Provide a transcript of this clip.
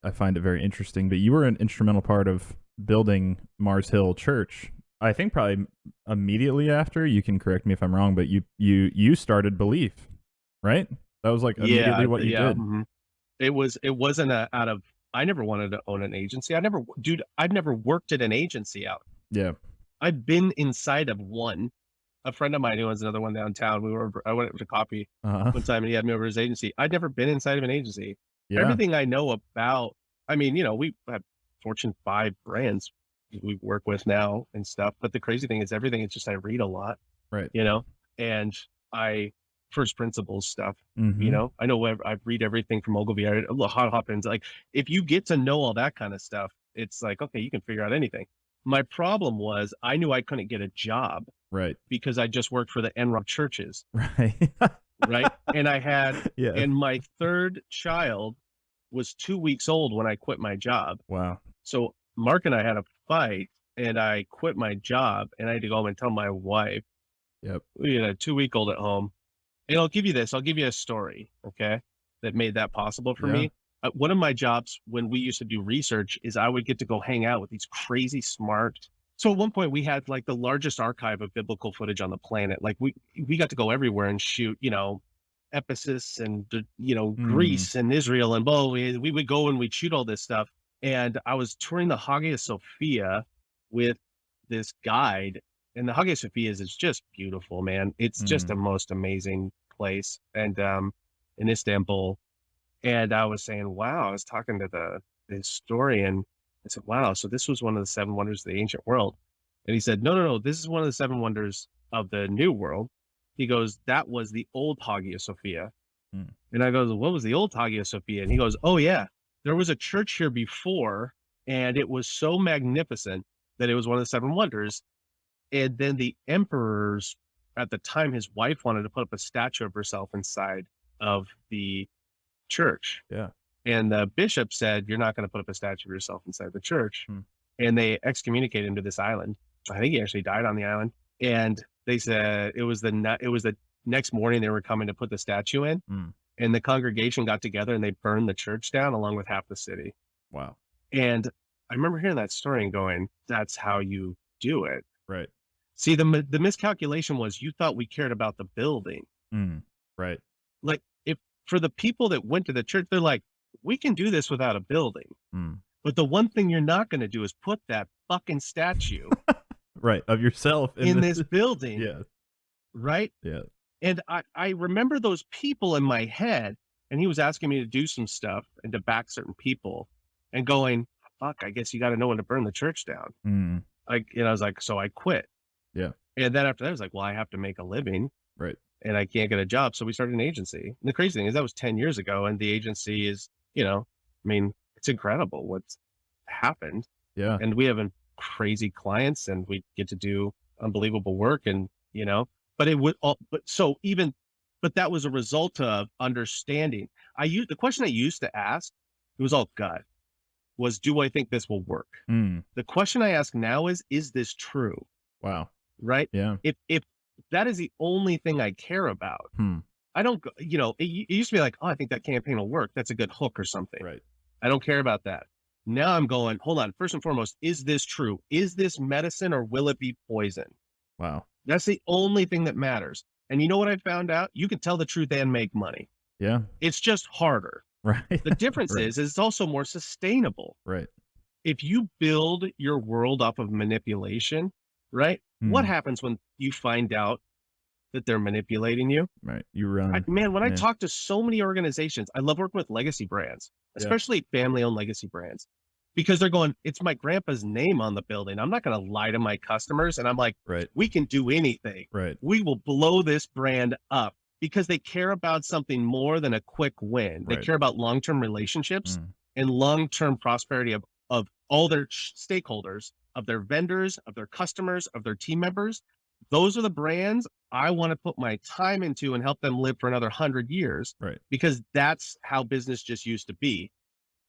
I find it very interesting. But you were an instrumental part of building Mars Hill Church. I think probably immediately after. You can correct me if I'm wrong, but you started Belief, right? That was like immediately Yeah, what you yeah. did. It wasn't out of, I never wanted to own an agency. Dude, I've never worked at an agency out. Yeah. I've been inside of one. A friend of mine who owns another one downtown. I went to coffee Uh-huh. one time and he had me over his agency. I'd never been inside of an agency. Yeah. Everything I know about, I mean, we have Fortune 5 brands we work with now and stuff. But the crazy thing is everything is just I read a lot, Right. you know, and I first principles stuff. Mm-hmm. I know I read everything from Ogilvy. I hop into like if you get to know all that kind of stuff, it's like okay, you can figure out anything. My problem was I knew I couldn't get a job Right. because I just worked for the NROB churches, Right. right? And I had, Yeah. and my third child was 2 weeks old when I quit my job. Wow. So Mark and I had a fight, and I quit my job, and I had to go home and tell my wife Yep. we had a 2 week old at home. And I'll give you this. I'll give you a story, okay, that made that possible for Yeah. me. One of my jobs when we used to do research is I would get to go hang out with these crazy smart. So at one point we had like the largest archive of biblical footage on the planet. Like we got to go everywhere and shoot, Ephesus and Mm. Greece and Israel and blah. We would go and we'd shoot all this stuff. And I was touring the Hagia Sophia with this guide, and the Hagia Sophia is just beautiful, man. It's just Mm. the most amazing place, and in Istanbul. And I was saying, wow, I was talking to the historian. I said, wow, so this was one of the seven wonders of the ancient world. And he said, no, no, no, this is one of the seven wonders of the new world. He goes, that was the old Hagia Sophia. Mm. And I goes, what was the old Hagia Sophia? And he goes, oh yeah, there was a church here before, and it was so magnificent that it was one of the seven wonders. And then the emperors, at the time, his wife wanted to put up a statue of herself inside of the church. Yeah. And the bishop said, "You're not going to put up a statue of yourself inside the church." Mm. And they excommunicated him to this island. I think he actually died on the island. And they said it was the next morning they were coming to put the statue in, Mm. and the congregation got together and they burned the church down along with half the city. Wow. And I remember hearing that story and going, "That's how you do it." Right. See, the miscalculation was you thought we cared about the building. Mm. Right. Like, if for the people that went to the church, they're like, "We can do this without a building." Mm. But the one thing you're not gonna do is put that fucking statue Right. Of yourself in in this. this building, Yeah. right? Yeah. And I remember those people in my head, and he was asking me to do some stuff and to back certain people and going, "Fuck, I guess you gotta know when to burn the church down." Mm. I was like, so I quit. Yeah. And then after that, I was like, "Well, I have to make a living, Right. and I can't get a job." So we started an agency. And the crazy thing is that was 10 years ago, and the agency is, I mean, it's incredible what's happened. Yeah. And we have crazy clients, and we get to do unbelievable work, and, but it would all but so even but that was a result of understanding. The question I used to ask, it was all gut, was, "Do I think this will work?" Mm. The question I ask now is this true? Wow. Right? Yeah. If that is the only thing I care about, Hmm. I don't go it used to be like, "Oh, I think that campaign will work. That's a good hook or something." Right. I don't care about that. Now I'm going, "Hold on, first and foremost, is this true? Is this medicine or will it be poison?" Wow. That's the only thing that matters. And you know what I found out? You can tell the truth and make money. Yeah. It's just harder. Right. The difference Right. is it's also more sustainable. Right. If you build your world off of manipulation, right? What Mm. happens when you find out that they're manipulating you? Right. You run. Man, when I Yeah. talk to so many organizations, I love working with legacy brands, Yeah. especially family-owned legacy brands, because they're going, "It's my grandpa's name on the building. I'm not going to lie to my customers." And I'm like, Right. "We can do anything. Right. We will blow this brand up," because they care about something more than a quick win. They Right. care about long-term relationships Mm. and long-term prosperity of all their stakeholders, of their vendors, of their customers, of their team members. Those are the brands I want to put my time into and help them live for another 100 years Right. because that's how business just used to be.